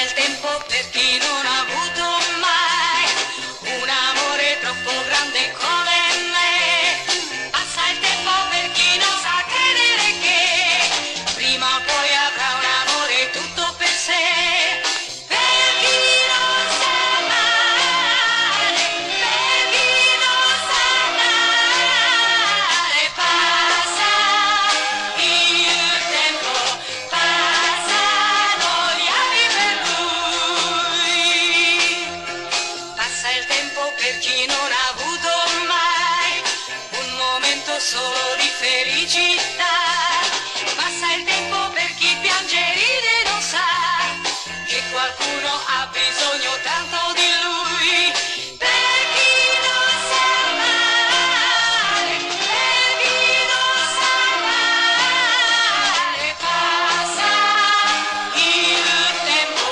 il tempo per chi non ha avuto mai un amore troppo grande come me. Passa il tempo per chi non sa credere che prima o poi avrà un amore tutto per sé. Per chi non sa amare, per chi non sa amare, passa il tempo, passano gli anni per lui. Passa il tempo per chi non ha avuto mai un momento solo di felicità. Passa il tempo per chi piange e ride e non sa che qualcuno ha bisogno tanto di lui. Per chi non sa amare, per chi non sa amare, passa il tempo,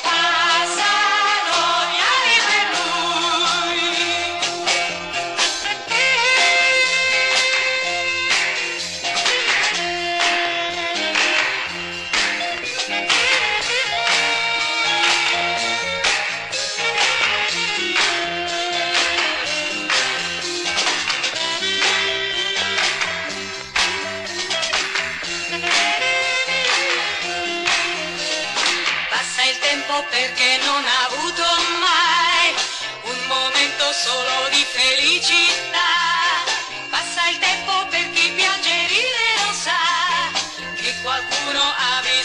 passano gli anni per lui. Passa il tempo perché non ha avuto mai un momento solo di felicità. Passa il tempo per chi piange e ride e non sa che qualcuno ha bisogno